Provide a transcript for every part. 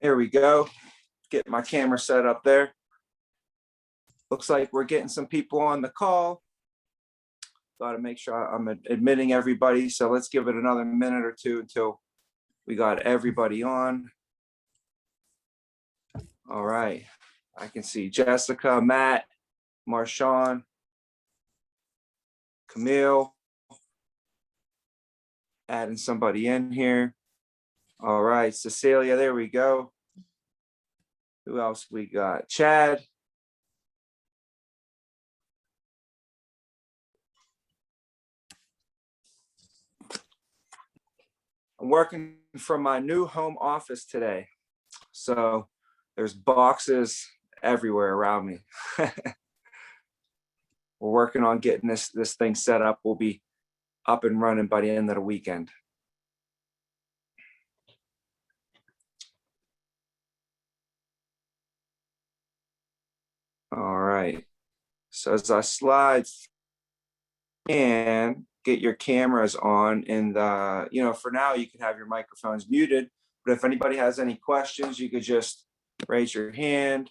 Here we go. Get my camera set up there. Looks like we're getting some people on the call. Got to make sure I'm admitting everybody. So let's give it another minute or two until we got everybody on. All right. I can see Jessica, Matt, Marshawn, Camille. Adding somebody in here. All right, Cecilia, there we go. Who else we got? Chad. I'm working from my new home office today. So there's boxes everywhere around me. We're working on getting this thing set up. We'll be up and running by the end of the weekend. All right. So as I slide and get your cameras on, and for now you can have your microphones muted, but if anybody has any questions, you could just raise your hand.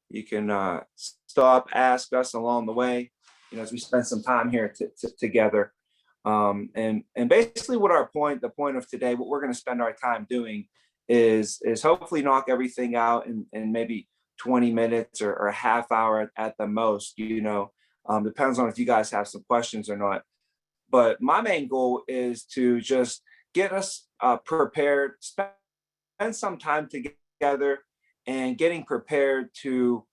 You can stop, ask us along the way, as we spend some time here together. And basically what the point of today, what we're going to spend our time doing is hopefully knock everything out in maybe 20 minutes or a half hour at the most, depends on if you guys have some questions or not. But my main goal is to just get us prepared, spend some time together and getting prepared to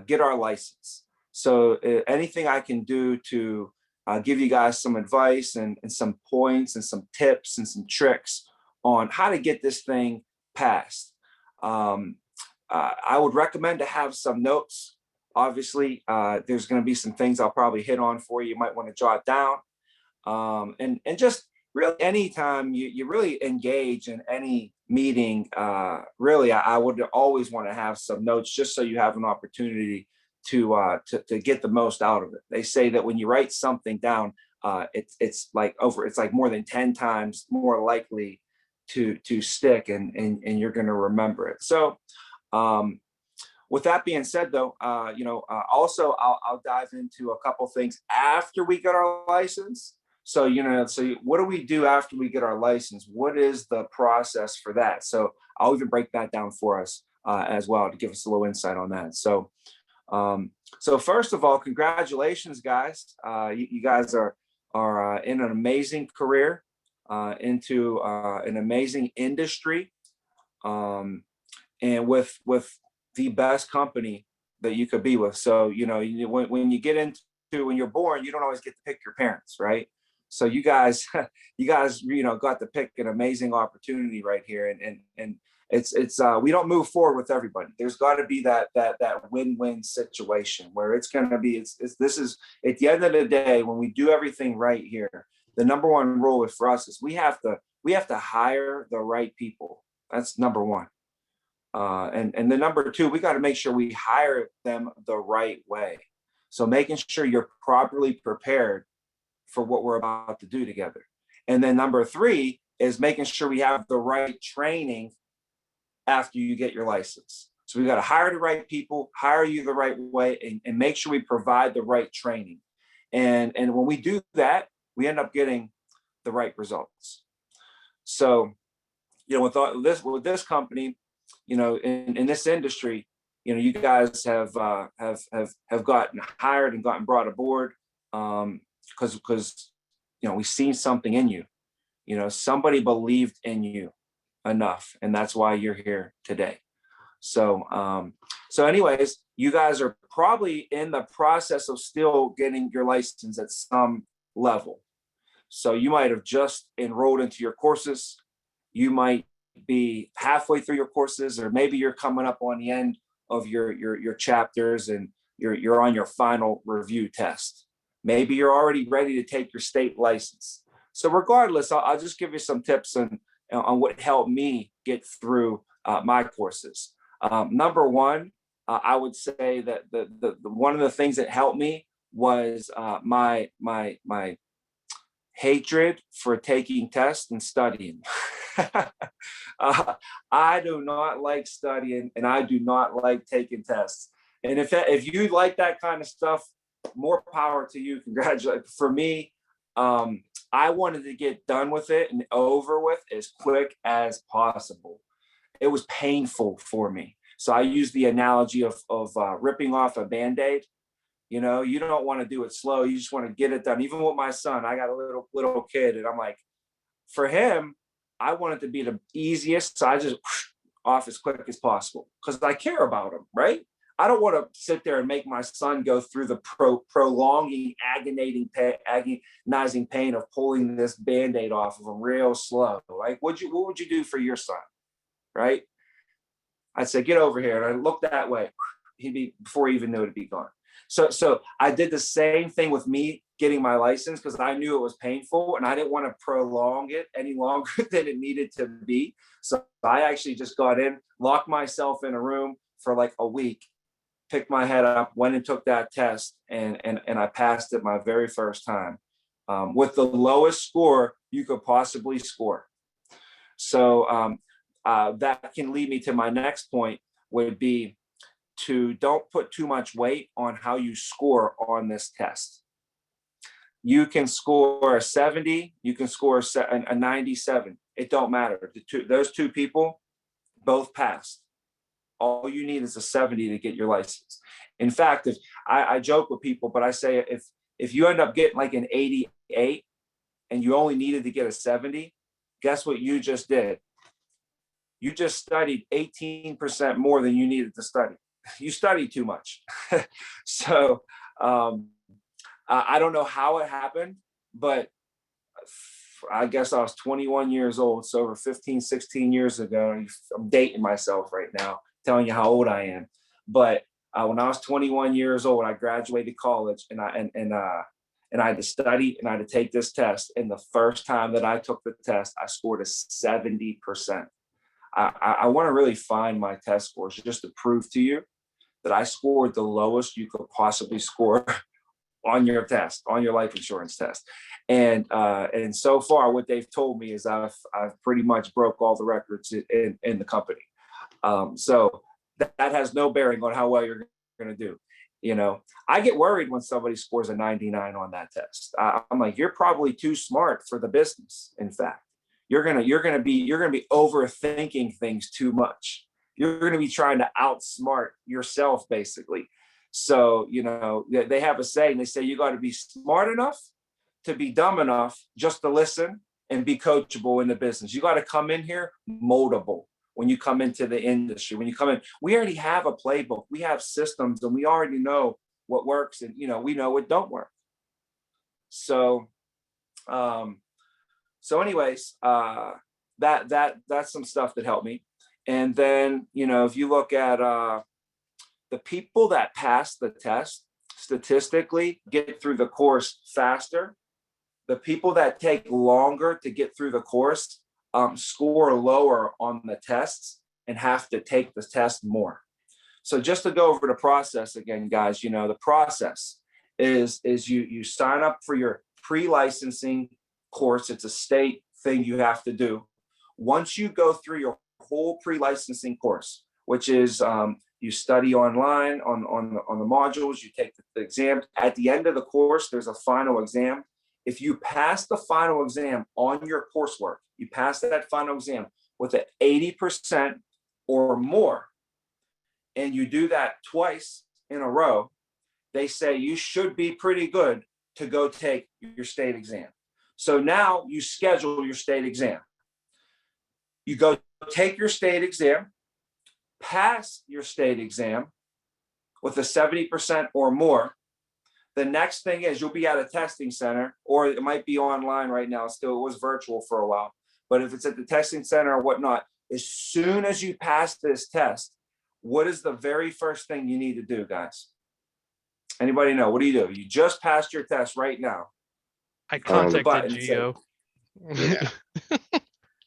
get our license. So anything I can do to give you guys some advice and some points and some tips and some tricks on how to get this thing passed. I would recommend to have some notes. Obviously, there's going to be some things I'll probably hit on for you. You might want to jot down. And just really anytime you really engage in any meeting, really, I would always want to have some notes just so you have an opportunity to get the most out of it. They say that when you write something down, it's like more than 10 times more likely to stick and you're going to remember it. So with that being said, though, also I'll dive into a couple things after we get our license. So, so what do we do after we get our license? What is the process for that? So I'll even break that down for us as well to give us a little insight on that. So, so first of all, congratulations, guys. You guys are in an amazing career, into an amazing industry, and with the best company that you could be with. So, when you get into, when you're born, you don't always get to pick your parents, right? So you guys, got to pick an amazing opportunity right here. And it's we don't move forward with everybody. There's got to be that win-win situation where it's going to be, this is at the end of the day, when we do everything right here, the number one rule for us is we have to hire the right people. That's number one. And the number two, we got to make sure we hire them the right way. So making sure you're properly prepared for what we're about to do together. And then number three is making sure we have the right training after you get your license. So we got to hire the right people, hire you the right way, and make sure we provide the right training. And when we do that, we end up getting the right results. So, with this company, in this industry, you guys have gotten hired and gotten brought aboard because we've seen something in you. Somebody believed in you enough, and that's why you're here today. So anyways, you guys are probably in the process of still getting your license at some level. So you might have just enrolled into your courses. You might be halfway through your courses, or maybe you're coming up on the end of your chapters and you're on your final review test. Maybe you're already ready to take your state license. So regardless, I'll just give you some tips on what helped me get through my courses. Number one, I would say that the one of the things that helped me was my hatred for taking tests and studying. I do not like studying, and I do not like taking tests. And if you like that kind of stuff, more power to you. Congratulations. For me, I wanted to get done with it and over with as quick as possible. It was painful for me. So I use the analogy of ripping off a Band-Aid. You know, you don't want to do it slow. You just want to get it done. Even with my son, I got a little kid, and I'm like, for him, I want it to be the easiest. So I just off as quick as possible because I care about him, right? I don't want to sit there and make my son go through the prolonging, agonizing pain of pulling this Band-Aid off of him real slow. Like, what would you do for your son, right? I'd say, get over here. And I look that way. He'd be, before he even knew it'd be gone. So I did the same thing with me getting my license because I knew it was painful and I didn't want to prolong it any longer than it needed to be. So I actually just got in, locked myself in a room for like a week, picked my head up, went and took that test, and I passed it my very first time with the lowest score you could possibly score. So that can lead me to my next point, would be to don't put too much weight on how you score on this test. You can score a 70, you can score a 97. It don't matter. Those two people both passed. All you need is a 70 to get your license. In fact, if I joke with people, but I say if you end up getting like an 88 and you only needed to get a 70, guess what you just did? You just studied 18% more than you needed to study. You studied too much. So I don't know how it happened, but I guess I was 21 years old. So over 15, 16 years ago, I'm dating myself right now, telling you how old I am. But when I was 21 years old, I graduated college, and I had to study and I had to take this test. And the first time that I took the test, I scored a 70%. I want to really find my test scores just to prove to you that I scored the lowest you could possibly score on your test, on your life insurance test. And so far, what they've told me is I've pretty much broke all the records in the company. So that has no bearing on how well you're going to do. You know, I get worried when somebody scores a 99 on that test. I'm like, you're probably too smart for the business. In fact, you're gonna be overthinking things too much. You're going to be trying to outsmart yourself, basically. So, you know, they have a saying, they say you got to be smart enough to be dumb enough just to listen and be coachable in the business. You got to come in here moldable when you come into the industry. When you come in, we already have a playbook, we have systems, and we already know what works, and, you know, we know what don't work. So, anyways, that's some stuff that helped me. And then, you know, if you look at the people that pass the test statistically get through the course faster. The people that take longer to get through the course score lower on the tests and have to take the test more. So just to go over the process again, guys, you know, the process is you sign up for your pre-licensing course. It's a state thing you have to do. Once you go through your whole pre-licensing course, which is you study online on the modules, you take the exam. At the end of the course, there's a final exam. If you pass the final exam on your coursework, you pass that final exam with an 80% or more, and you do that twice in a row, they say you should be pretty good to go take your state exam. So now you schedule your state exam. You go take your state exam, pass your state exam with a 70% or more. The next thing is you'll be at a testing center, or it might be online right now. Still, it was virtual for a while. But if it's at the testing center or whatnot, as soon as you pass this test, what is the very first thing you need to do, guys? Anybody know? What do? You just passed your test right now. I contacted Geo. Yeah.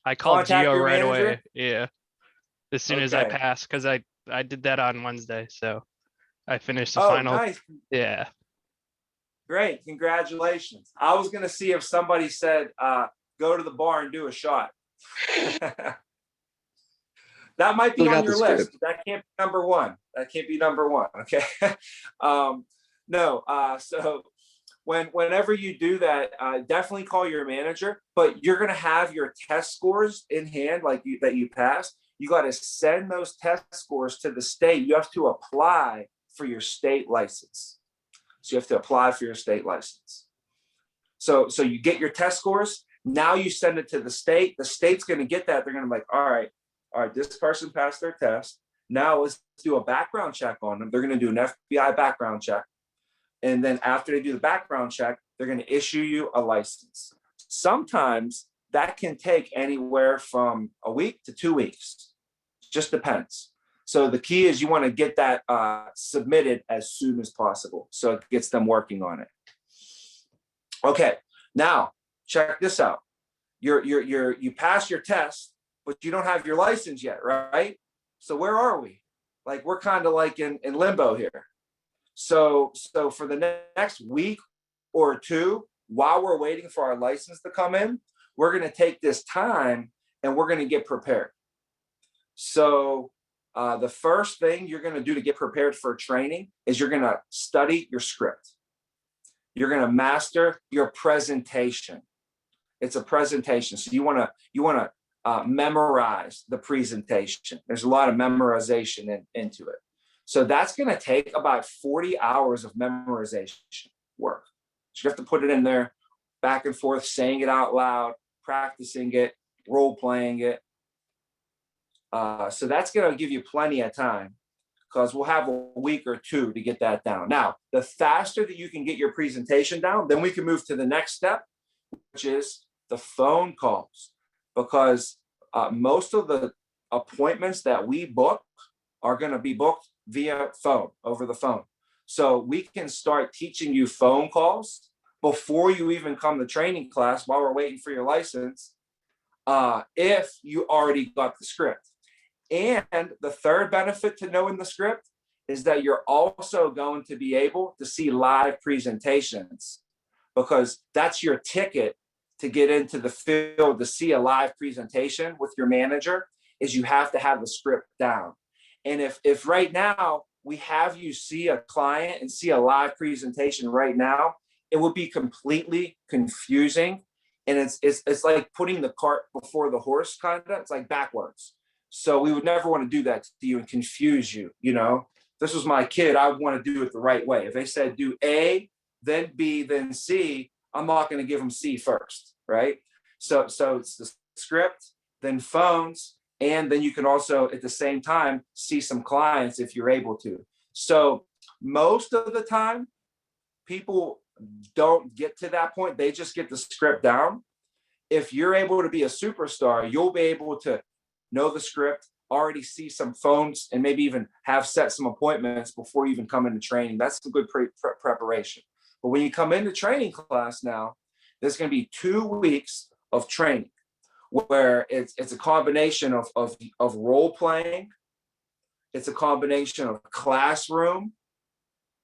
I called Contact Geo your right manager? away. Yeah. As soon as I Okay. passed, because I did that on Wednesday. So I finished the Oh, final. nice. Yeah. Great. Congratulations. I was going to see if somebody said, go to the bar and do a shot. That might be Still on got the your list. script. That can't be number one. That can't be number one. Okay. No. So whenever you do that, definitely call your manager, but you're going to have your test scores in hand, like that you passed. You got to send those test scores to the state. You have to apply for your state license. So you have to apply for your state license. So you get your test scores. Now you send it to the state. The state's going to get that. They're going to be like, all right, this person passed their test. Now let's do a background check on them. They're going to do an FBI background check. And then after they do the background check, they're going to issue you a license. Sometimes that can take anywhere from a week to 2 weeks. Just depends. So the key is you want to get that submitted as soon as possible. So it gets them working on it. Okay, now check this out. You pass your test, but you don't have your license yet, right? So where are we? Like we're kind of like in limbo here. So for the next week or two, while we're waiting for our license to come in, we're going to take this time and we're going to get prepared. So the first thing you're going to do to get prepared for training is you're going to study your script. You're going to master your presentation. It's a presentation. So you want to memorize the presentation. There's a lot of memorization into it. So that's going to take about 40 hours of memorization work. So you have to put it in there, back and forth, saying it out loud, practicing it, role playing it. So that's going to give you plenty of time because we'll have a week or two to get that down. Now, the faster that you can get your presentation down, then we can move to the next step, which is the phone calls. Because most of the appointments that we book are going to be booked via phone, over the phone. So we can start teaching you phone calls before you even come to training class while we're waiting for your license, if you already got the script. And the third benefit to knowing the script is that you're also going to be able to see live presentations, because that's your ticket to get into the field. To see a live presentation with your manager is you have to have the script down. And if right now we have you see a client and see a live presentation right now, it would be completely confusing. And it's like putting the cart before the horse, kind of. It's like backwards. So we would never want to do that to you and confuse you. You know, this was my kid. I would want to do it the right way. If they said do A, then B, then C, I'm not going to give them C first, right? So it's the script, then phones, and then you can also at the same time see some clients if you're able to. So most of the time, people don't get to that point. They just get the script down. If you're able to be a superstar, you'll be able to know the script, already see some phones, and maybe even have set some appointments before you even come into training. That's a good preparation. But when you come into training class now, there's going to be 2 weeks of training where it's a combination of role playing. It's a combination of classroom,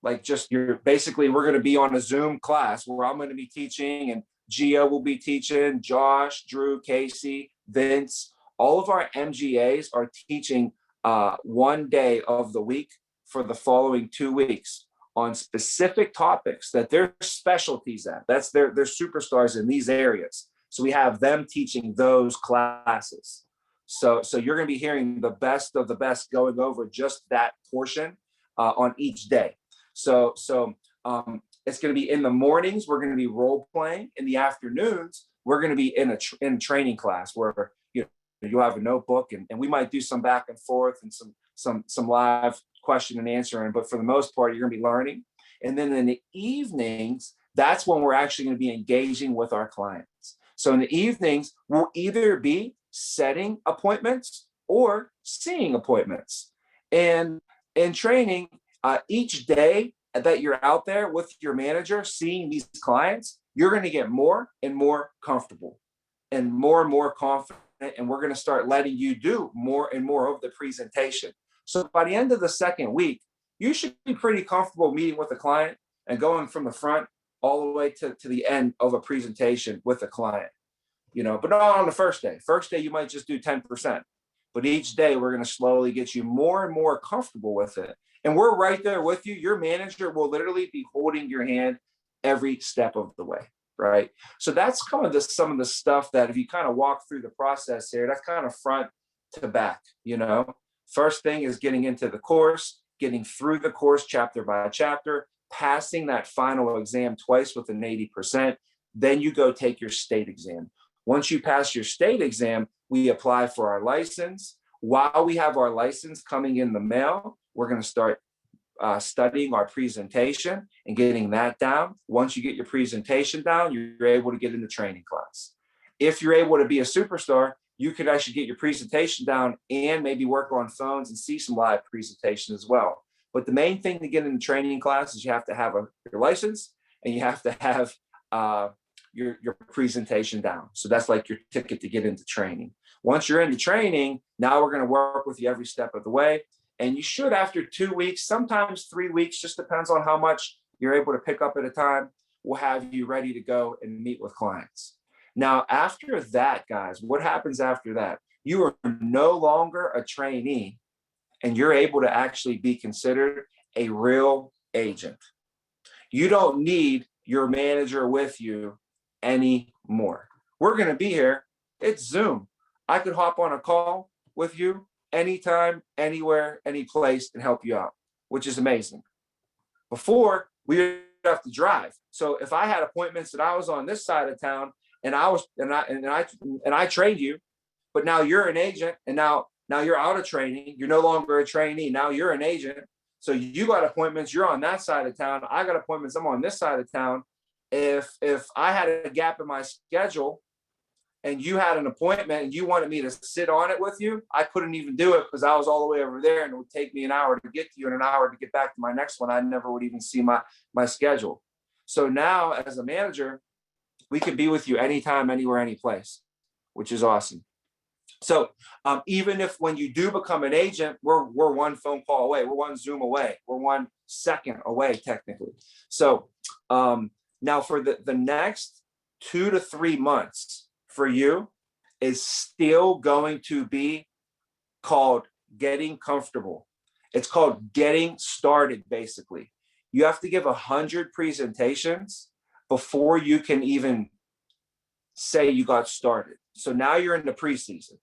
like just we're going to be on a Zoom class where I'm going to be teaching and Gio will be teaching, Josh, Drew, Casey, Vince. All of our MGAs are teaching 1 day of the week for the following 2 weeks on specific topics that they're specialties at. That's they're superstars in these areas. So we have them teaching those classes. So you're going to be hearing the best of the best going over just that portion on each day. So it's going to be in the mornings. We're going to be role playing. In the afternoons, we're going to be in training class where you'll have a notebook and we might do some back and forth and some live question and answering. But for the most part, you're going to be learning. And then in the evenings, that's when we're actually going to be engaging with our clients. So in the evenings, we'll either be setting appointments or seeing appointments. And in training, each day that you're out there with your manager seeing these clients, you're going to get more and more comfortable and more confident. And we're going to start letting you do more and more of the presentation. So by the end of the second week, you should be pretty comfortable meeting with the client and going from the front all the way to the end of a presentation with a client, but not on the first day. First day, you might just do 10%, but each day we're going to slowly get you more and more comfortable with it. And we're right there with you. Your manager will literally be holding your hand every step of the way, right? So that's kind of some of the stuff that if you kind of walk through the process here, that's kind of front to back. First thing is getting into the course, getting through the course chapter by chapter, passing that final exam twice with an 80%. Then you go take your state exam. Once you pass your state exam, we apply for our license. While we have our license coming in the mail, we're going to start studying our presentation and getting that down. Once you get your presentation down, you're able to get into training class. If you're able to be a superstar, you could actually get your presentation down and maybe work on phones and see some live presentation as well. But the main thing to get into training class is you have to have your license and you have to have your presentation down. So that's like your ticket to get into training. Once you're into training, now we're going to work with you every step of the way. And you should, after 2 weeks, sometimes 3 weeks, just depends on how much you're able to pick up at a time, we'll have you ready to go and meet with clients. Now, after that, guys, what happens after that? You are no longer a trainee and you're able to actually be considered a real agent. You don't need your manager with you anymore. We're going to be here. It's Zoom. I could hop on a call with you anytime, anywhere, any place and help you out, which is amazing. Before, we would have to drive. So if I had appointments that I was on this side of town and I trained you, but now you're an agent and now you're out of training, you're no longer a trainee, now you're an agent. So you got appointments, you're on that side of town, I got appointments, I'm on this side of town. If I had a gap in my schedule and you had an appointment and you wanted me to sit on it with you, I couldn't even do it because I was all the way over there and it would take me an hour to get to you and an hour to get back to my next one. I never would even see my schedule. So now as a manager, we can be with you anytime, anywhere, any place, which is awesome. So even if when you do become an agent, we're one phone call away, we're one Zoom away, we're 1 second away technically. So now for the next 2 to 3 months for you is still going to be called getting comfortable. It's called getting started, basically. You have to give 100 presentations before you can even say you got started. So now you're in the preseason.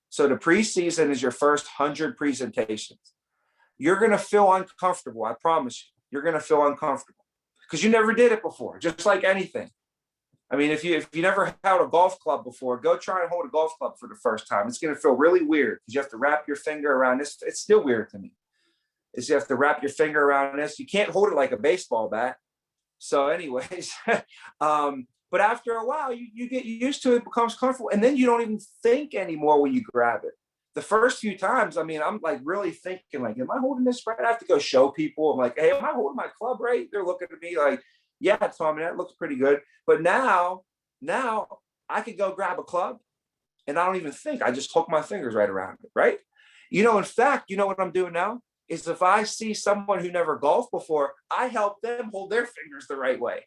So the preseason is your first 100 presentations. You're going to feel uncomfortable. I promise you, you're going to feel uncomfortable because you never did it before, just like anything. I mean, if you never held a golf club before, go try and hold a golf club for the first time. It's going to feel really weird because you have to wrap your finger around this. It's still weird to me. Is you have to wrap your finger around this. You can't hold it like a baseball bat. So anyways, but after a while, you get used to it, becomes comfortable, and then you don't even think anymore when you grab it. The first few times, I mean, I'm like really thinking like, am I holding this right? I have to go show people. I'm like, hey, am I holding my club right? They're looking at me like, yeah, Tommy, that looks pretty good. But now I could go grab a club and I don't even think. I just hook my fingers right around it, right? In fact, you know what I'm doing now? Is if I see someone who never golfed before, I help them hold their fingers the right way.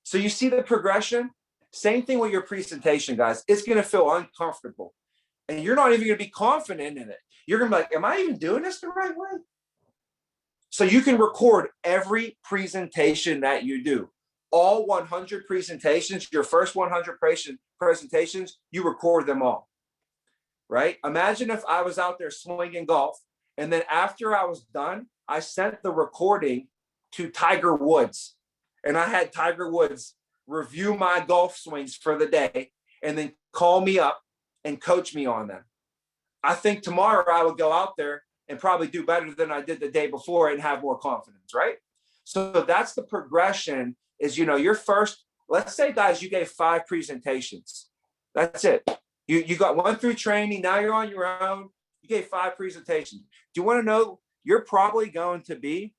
So you see the progression? Same thing with your presentation, guys. It's going to feel uncomfortable. And you're not even going to be confident in it. You're going to be like, am I even doing this the right way? So you can record every presentation that you do. All 100 presentations, your first 100 presentations, you record them all, right? Imagine if I was out there swinging golf, and then after I was done, I sent the recording to Tiger Woods, and I had Tiger Woods review my golf swings for the day, and then call me up and coach me on them. I think tomorrow I would go out there and probably do better than I did the day before and have more confidence, right? So that's the progression is, your first, let's say, guys, you gave 5 presentations. That's it. You got 1 through training. Now you're on your own. You gave 5 presentations. Do you want to know you're probably going to be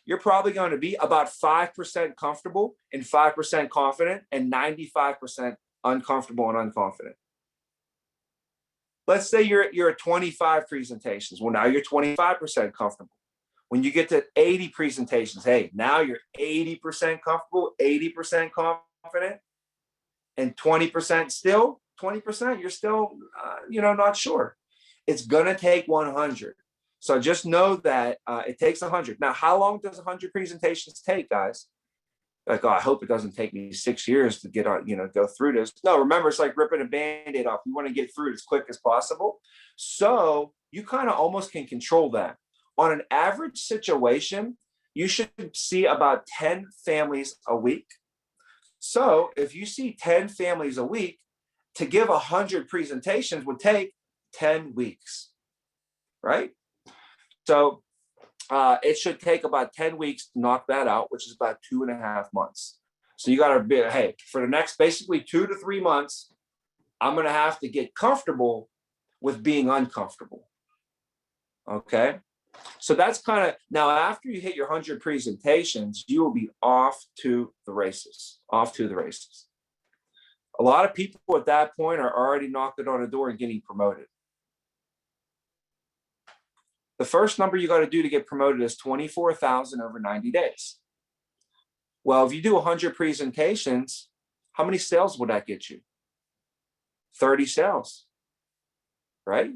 about 5% comfortable and 5% confident and 95% uncomfortable and unconfident. Let's say you're at 25 presentations. Well, now you're 25% comfortable. When you get to 80 presentations, hey, now you're 80% comfortable, 80% confident, and 20% still, 20% you're still, not sure. It's going to take 100. So just know that it takes 100. Now, how long does 100 presentations take, guys? Like, oh, I hope it doesn't take me 6 years to get on, go through this. No, remember, it's like ripping a Band-Aid off. You want to get through it as quick as possible. So you kind of almost can control that. On an average situation, you should see about 10 families a week. So if you see 10 families a week, to give 100 presentations would take 10 weeks, right? So it should take about 10 weeks to knock that out, which is about 2.5 months. So you got to be, hey, for the next basically 2 to 3 months, I'm going to have to get comfortable with being uncomfortable. Okay. So that's kind of, now after you hit your 100 presentations, you will be off to the races, A lot of people at that point are already knocking on a door and getting promoted. The first number you got to do to get promoted is 24,000 over 90 days. Well, if you do 100 presentations, how many sales would that get you? 30 sales, right?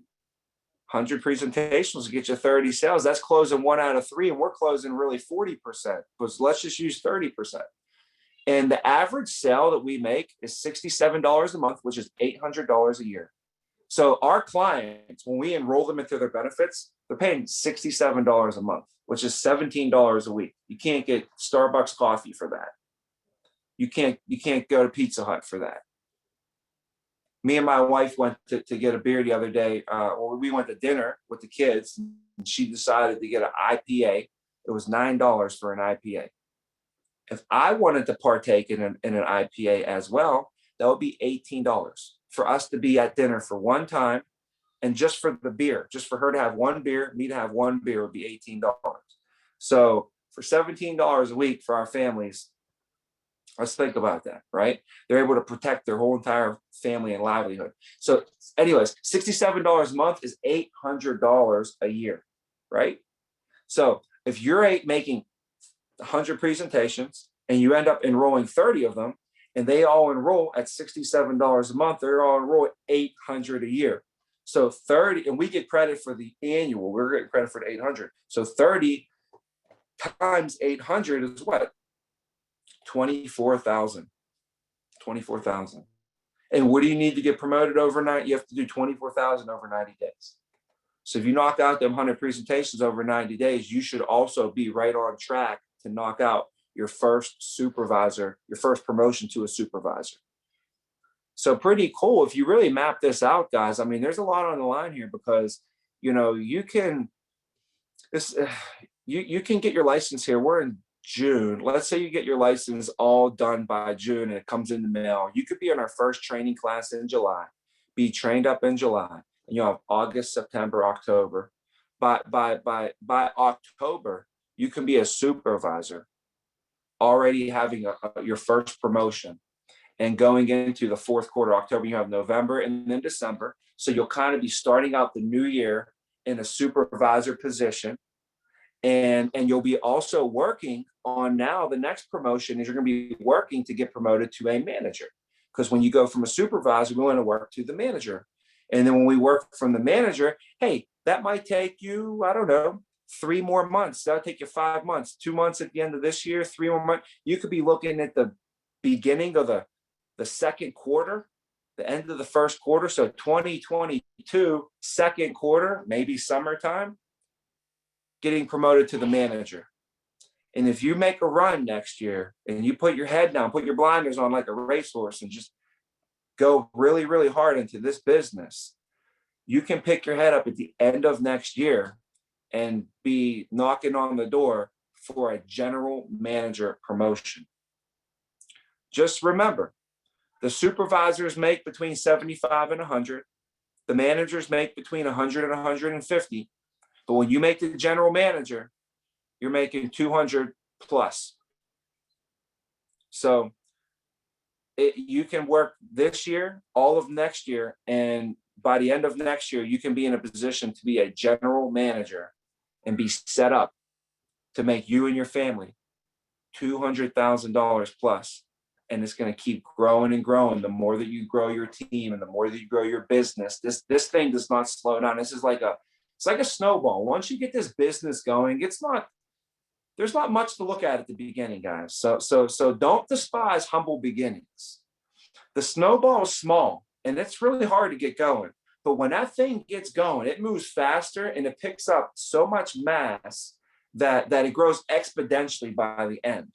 100 presentations will get you 30 sales. That's closing 1 out of 3, and we're closing really 40%. Because let's just use 30%. And the average sale that we make is $67 a month, which is $800 a year. So our clients, when we enroll them into their benefits, they're paying $67 a month, which is $17 a week. You can't get Starbucks coffee for that. You can't go to Pizza Hut for that. Me and my wife went to get a beer the other day, or we went to dinner with the kids, and she decided to get an IPA. It was $9 for an IPA. If I wanted to partake in an IPA as well, that would be $18 for us to be at dinner for one time. And just for the beer, just for her to have one beer, me to have one beer would be $18. So for $17 a week for our families, let's think about that, right? They're able to protect their whole entire family and livelihood. So anyways, $67 a month is $800 a year, right? So if you're making 100 presentations and you end up enrolling 30 of them, and they all enroll at $67 a month, they're all enrolled $800 a year. So 30, and we get credit for the annual, we're getting credit for the 800. So 30 times 800 is what? 24,000. 24,000. And what do you need to get promoted overnight? You have to do 24,000 over 90 days. So if you knock out them 100 presentations over 90 days, you should also be right on track to knock out your first supervisor, your first promotion to a supervisor. So pretty cool. If you really map this out, guys, I mean, there's a lot on the line here because, you can get your license here. We're in June. Let's say you get your license all done by June and it comes in the mail. You could be in our first training class in July, be trained up in July, and you'll have August, September, October. By October, you can be a supervisor, already having your first promotion. And going into the fourth quarter, October, you have November and then December. So you'll kind of be starting out the new year in a supervisor position. And you'll be also working on now the next promotion is you're going to be working to get promoted to a manager. Because when you go from a supervisor, we want to work to the manager. And then when we work from the manager, hey, that might take you, I don't know, 3 more months. That'll take you 5 months, 2 months at the end of this year, 3 more months. You could be looking at the beginning of the second quarter, the end of the first quarter. So 2022, second quarter, maybe summertime, getting promoted to the manager. And if you make a run next year and you put your head down, put your blinders on like a racehorse and just go really, really hard into this business, you can pick your head up at the end of next year and be knocking on the door for a general manager promotion. Just remember, the supervisors make between 75 and 100. The managers make between 100 and 150. But when you make the general manager, you're making 200 plus. So you can work this year, all of next year, and by the end of next year, you can be in a position to be a general manager and be set up to make you and your family $200,000 plus. And it's going to keep growing and growing. The more that you grow your team and the more that you grow your business, this thing does not slow down. This is it's like a snowball. Once you get this business going, there's not much to look at the beginning, guys. So don't despise humble beginnings. The snowball is small and it's really hard to get going. But when that thing gets going, it moves faster and it picks up so much mass that it grows exponentially by the end.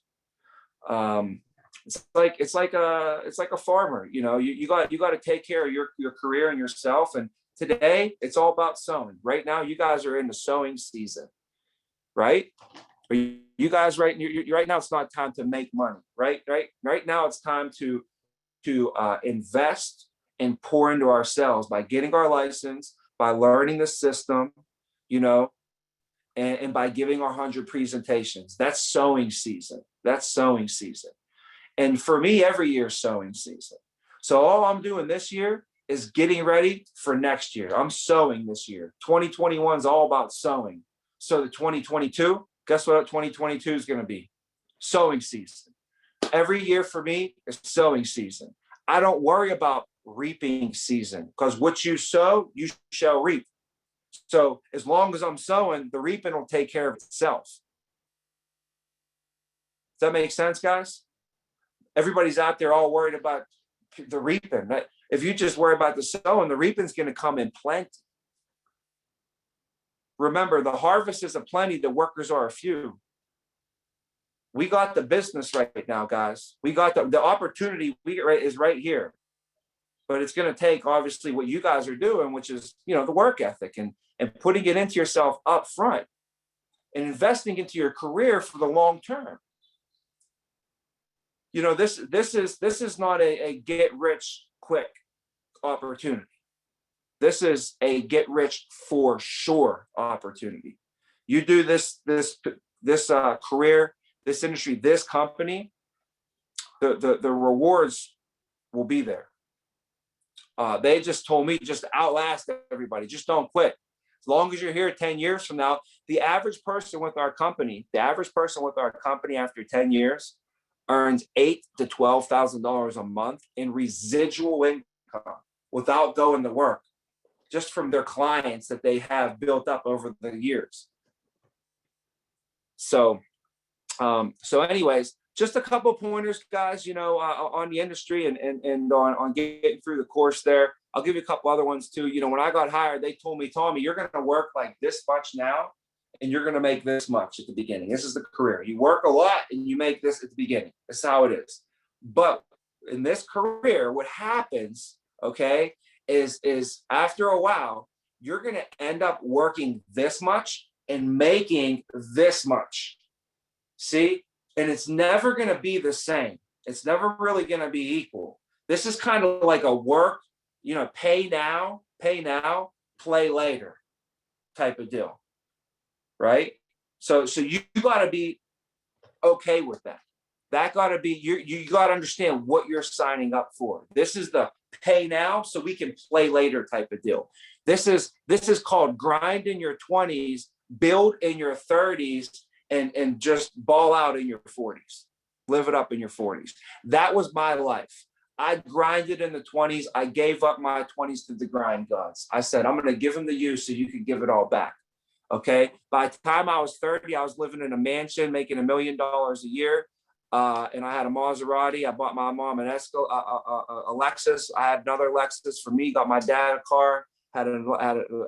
It's like a farmer. You know, you got to take care of your career and yourself. And today it's all about sowing. Right now, you guys are in the sowing season, right? Are you guys right? Right now, it's not time to make money, right? Right now, it's time to invest and pour into ourselves by getting our license, by learning the system, you know, and by giving our 100 presentations. That's sowing season. That's sowing season. And for me, every year is sowing season. So all I'm doing this year is getting ready for next year. I'm sowing this year. 2021 is all about sowing. So the 2022, guess what 2022 is going to be? Sowing season. Every year for me is sowing season. I don't worry about reaping season because what you sow, you shall reap. So as long as I'm sowing, the reaping will take care of itself. Does that make sense, guys? Everybody's out there all worried about the reaping. If you just worry about the sowing, the reaping's going to come in plenty. Remember, the harvest is a plenty, the workers are a few. We got the business right now, guys. We got the opportunity is right here. But it's going to take, obviously, what you guys are doing, which is, you know, the work ethic and putting it into yourself up front and investing into your career for the long term. You know, this is not a get rich quick opportunity. This is a get rich for sure opportunity. You do this career, this industry, this company, the rewards will be there. They just told me just outlast everybody. Just don't quit. As long as you're here 10 years from now, the average person with our company after 10 years earns $8,000 to $12,000 a month in residual income without going to work, just from their clients that they have built up over the years. So anyways, just a couple pointers, guys, you know, on the industry and on getting through the course there. I'll give you a couple other ones too. You know, when I got hired, they told me, Tommy, you're going to work like this much now, and you're going to make this much at the beginning. This is the career. You work a lot and you make this at the beginning. That's how it is. But in this career, what happens, okay, is after a while, you're going to end up working this much and making this much. See? And it's never going to be the same. It's never really going to be equal. This is kind of like a work, you know, pay now, play later type of deal. Right? So you got to be okay with that. That got to be, you got to understand what you're signing up for. This is the pay now so we can play later type of deal. This is called grind in your 20s, build in your 30s, and just ball out in your 40s. Live it up in your 40s. That was my life. I grinded in the 20s. I gave up my 20s to the grind gods. I said, I'm going to give them to you so you can give it all back. Okay. By the time I was 30, I was living in a mansion, making $1 million a year. And I had a Maserati. I bought my mom a Lexus. I had another Lexus for me. Got my dad a car. Had an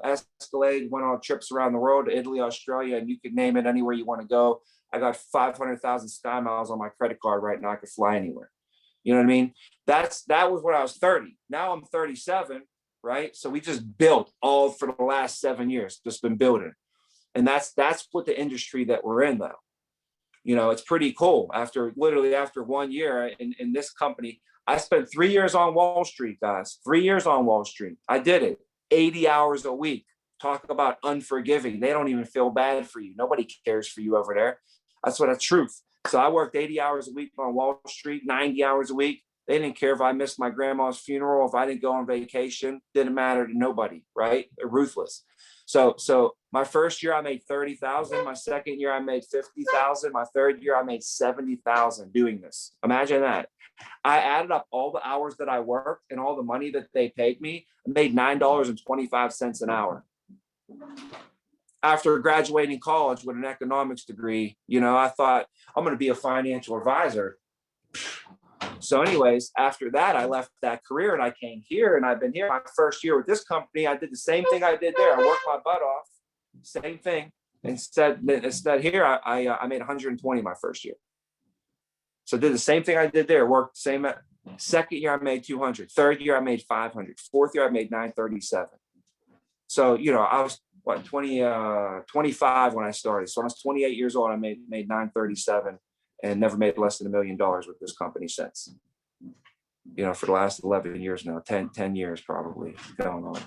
Escalade. Went on trips around the world, to Italy, Australia, and you could name it anywhere you want to go. I got 500,000 sky miles on my credit card right now. I could fly anywhere. You know what I mean? That was when I was 30. Now I'm 37, right? So we just built all for the last 7 years. Just been building, and that's what the industry that we're in, though. You know, it's pretty cool. After 1 year in this company, I spent 3 years on Wall Street, guys. 3 years on Wall Street. I did it. 80 hours a week. Talk about unforgiving. They don't even feel bad for you. Nobody cares for you over there. That's what the truth. So I worked 80 hours a week on Wall Street, 90 hours a week. They didn't care if I missed my grandma's funeral, if I didn't go on vacation. Didn't matter to nobody, right? They're ruthless. So my first year I made 30,000. My second year I made 50,000. My third year I made 70,000 doing this. Imagine that. I added up all the hours that I worked and all the money that they paid me. I made $9.25 an hour. After graduating college with an economics degree, I thought I'm going to be a financial advisor. So anyways, after that, I left that career and I came here, and I've been here my first year with this company. I did the same thing I did there. I worked my butt off, same thing. Instead here, I made 120 my first year. So did the same thing I did there, worked the same. Second year, I made 200. Third year, I made 500. Fourth year, I made 937. So, I was 25 when I started. So when I was 28 years old, I made 937 and never made less than $1 million with this company since, for the last 11 years now, 10 years probably going on.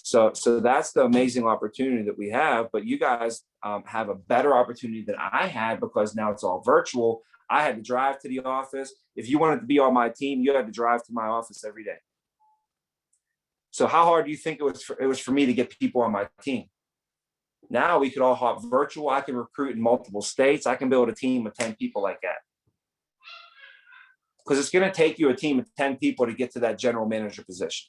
So that's the amazing opportunity that we have. But you guys have a better opportunity than I had, because now it's all virtual. I had to drive to the office. If you wanted to be on my team, you had to drive to my office every day. So how hard do you think it was for me to get people on my team? Now we could all hop virtual. I can recruit in multiple states. I can build a team of 10 people like that. Because it's going to take you a team of 10 people to get to that general manager position.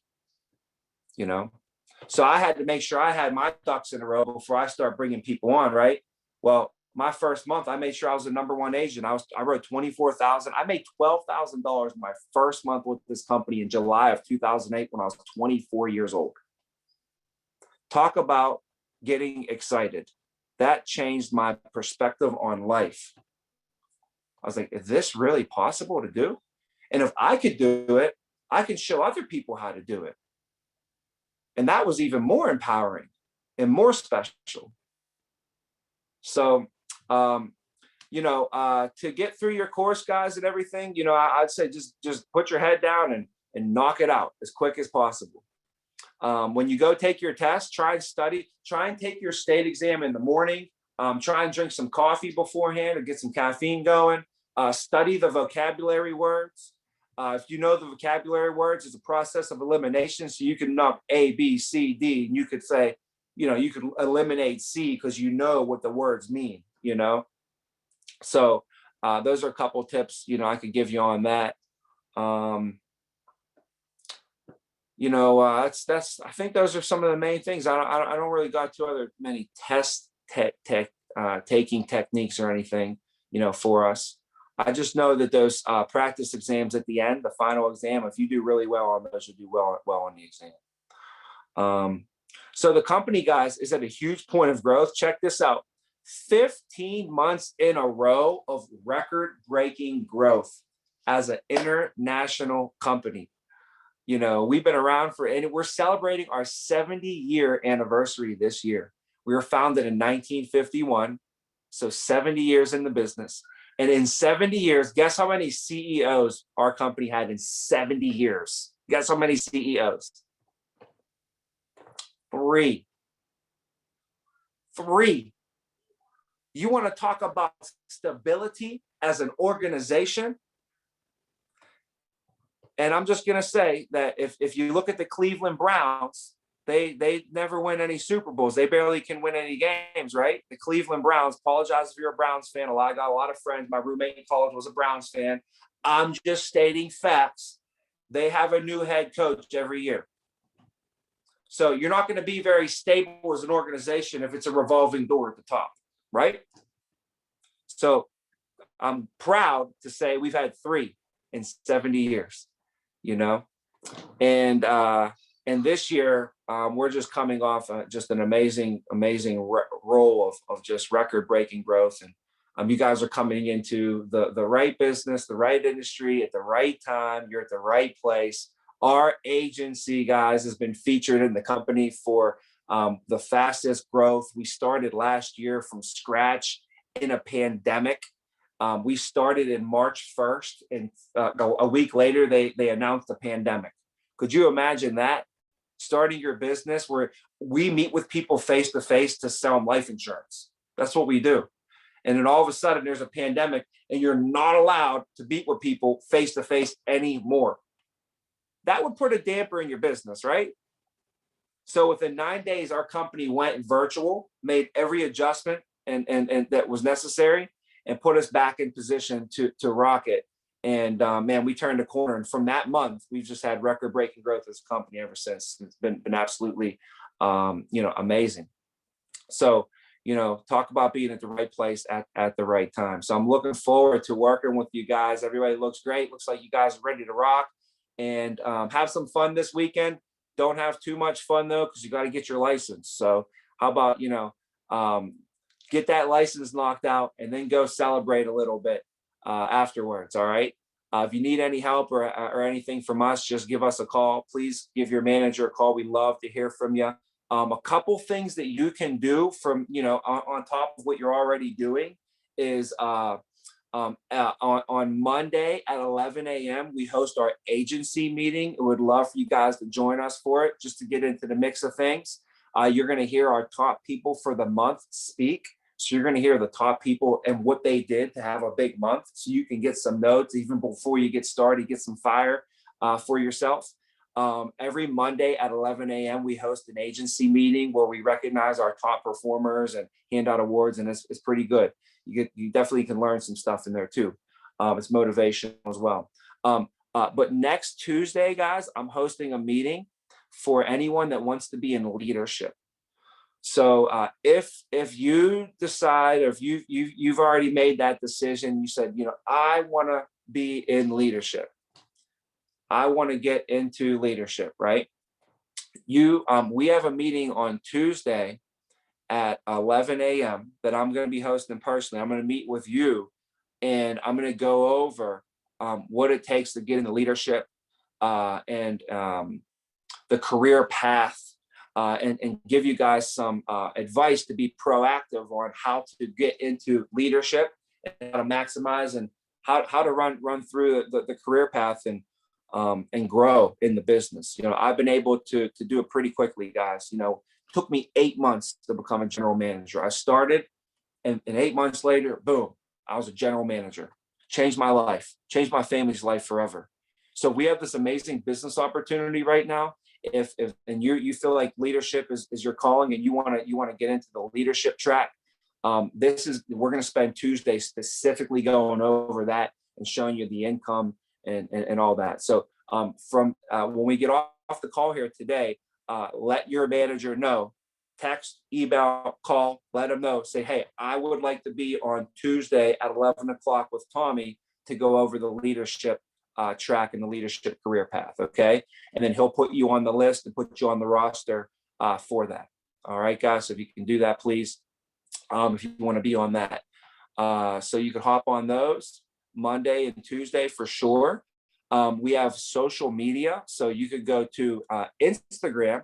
So I had to make sure I had my ducks in a row before I start bringing people on, right? Well, my first month, I made sure I was the number one agent. I wrote 24,000. I made $12,000 my first month with this company in July of 2008 when I was 24 years old. Talk about getting excited. That changed my perspective on life. I was like, is this really possible to do? And if I could do it, I can show other people how to do it. And that was even more empowering and more special. So, to get through your course, guys, and everything, I'd say just put your head down and knock it out as quick as possible. When you go take your test, try and take your state exam in the morning. Try and drink some coffee beforehand or get some caffeine going. Study the vocabulary words. If you know the vocabulary words, it's a process of elimination. So you can knock A, B, C, D, and you could say, you could eliminate C because you know what the words mean, So those are a couple of tips, I could give you on that. That's I think those are some of the main things. I don't really got too other many taking techniques or anything, for us. I just know that those practice exams at the end, the final exam, if you do really well on those, you'll do well on the exam. So the company, guys, is at a huge point of growth. Check this out. 15 months in a row of record-breaking growth as an international company. We've been around and we're celebrating our 70-year anniversary this year. We were founded in 1951, so 70 years in the business. And in 70 years, guess how many CEOs our company had in 70 years? Guess how many CEOs? 3. You want to talk about stability as an organization? And I'm just going to say that if you look at the Cleveland Browns, they never win any Super Bowls. They barely can win any games, right? The Cleveland Browns, apologize if you're a Browns fan. I got a lot of friends. My roommate in college was a Browns fan. I'm just stating facts. They have a new head coach every year. So you're not going to be very stable as an organization if it's a revolving door at the top, right? So I'm proud to say we've had 3 in 70 years, and this year we're just coming off just an amazing roll of just record-breaking growth. And you guys are coming into the right business, the right industry at the right time. You're at the right place. Our agency, guys, has been featured in the company for the fastest growth. We started last year from scratch in a pandemic. We started in March 1st, and a week later, they announced the pandemic. Could you imagine that? Starting your business where we meet with people face to face to sell them life insurance. That's what we do. And then all of a sudden there's a pandemic and you're not allowed to meet with people face to face anymore. That would put a damper in your business, right? So within 9 days, our company went virtual, made every adjustment and that was necessary, and put us back in position to rock it. And man, we turned a corner. And from that month, we've just had record-breaking growth as a company ever since. It's been absolutely, amazing. So, talk about being at the right place at the right time. So I'm looking forward to working with you guys. Everybody looks great. Looks like you guys are ready to rock, and have some fun this weekend. Don't have too much fun though, because you got to get your license. So how about, get that license knocked out and then go celebrate a little bit afterwards. All right. If you need any help or anything from us, just give us a call. Please give your manager a call. We love to hear from you. A couple things that you can do from, on top of what you're already doing is on Monday at 11 a.m., we host our agency meeting. We would love for you guys to join us for it, just to get into the mix of things. You're going to hear our top people for the month speak. So you're going to hear the top people and what they did to have a big month. So you can get some notes even before you get started, get some fire for yourself. Every Monday at 11 a.m., we host an agency meeting where we recognize our top performers and hand out awards, and it's pretty good. You definitely can learn some stuff in there too. It's motivational as well. But next Tuesday, guys, I'm hosting a meeting for anyone that wants to be in leadership. So if you decide, or if you've already made that decision, you said, I want to be in leadership. I want to get into leadership, right? We have a meeting on Tuesday at 11 a.m. that I'm going to be hosting personally. I'm going to meet with you, and I'm going to go over what it takes to get into leadership and the career path, and give you guys some advice to be proactive on how to get into leadership and how to maximize and how to run through the career path and grow in the business. I've been able to do it pretty quickly, guys. Took me 8 months to become a general manager. I started, and 8 months later, boom, I was a general manager. Changed my life, changed my family's life forever. So we have this amazing business opportunity right now. If you feel like leadership is your calling, and you want to get into the leadership track, we're going to spend Tuesday specifically going over that and showing you the income and all that. So from when we get off the call here today, let your manager know, text, email, call, let them know, say, hey, I would like to be on Tuesday at 11 o'clock with Tommy to go over the leadership track and the leadership career path. Okay. And then he'll put you on the list and put you on the roster for that. All right, guys. So if you can do that, please, if you want to be on that. So you can hop on those Monday and Tuesday for sure. We have social media. So you could go to Instagram.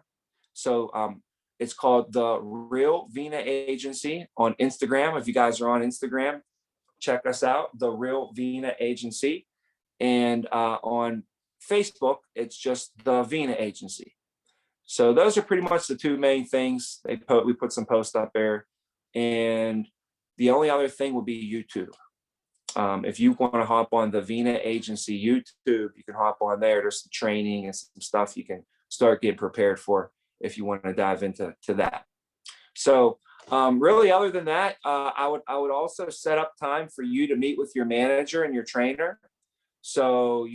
So it's called The Real Vina Agency on Instagram. If you guys are on Instagram, check us out, The Real Vina Agency. And on Facebook, it's just The Vina Agency. So those are pretty much the two main things. We put some posts up there. And the only other thing would be YouTube. If you want to hop on the Vina Agency YouTube, you can hop on there. There's some training and some stuff you can start getting prepared for if you want to dive into that. So really, other than that, I would also set up time for you to meet with your manager and your trainer. So,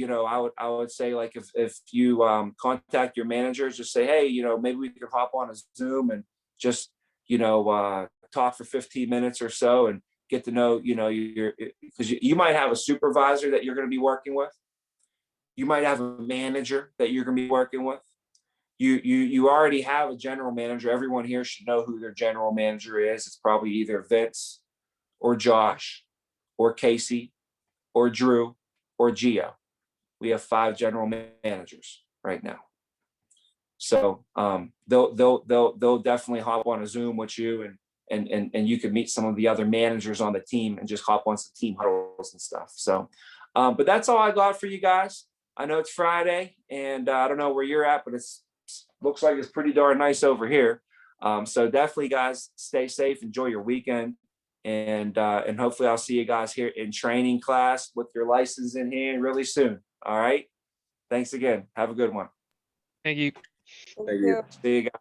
I would say, like, if you contact your managers, just say, hey, maybe we could hop on a Zoom and just, talk for 15 minutes or so and get to know, because you might have a supervisor that you're going to be working with. You might have a manager that you're going to be working with. You already have a general manager. Everyone here should know who their general manager is. It's probably either Vince or Josh or Casey or Drew or Geo. We have 5 general managers right now. So they'll definitely hop on a Zoom with you, and you can meet some of the other managers on the team and just hop on some team huddles and stuff. So, but that's all I got for you guys. I know it's Friday, and I don't know where you're at, but looks like it's pretty darn nice over here. So definitely, guys, stay safe, enjoy your weekend, and hopefully I'll see you guys here in training class with your license in hand really soon. All right. Thanks again. Have a good one. Thank you. Thank you. See you guys.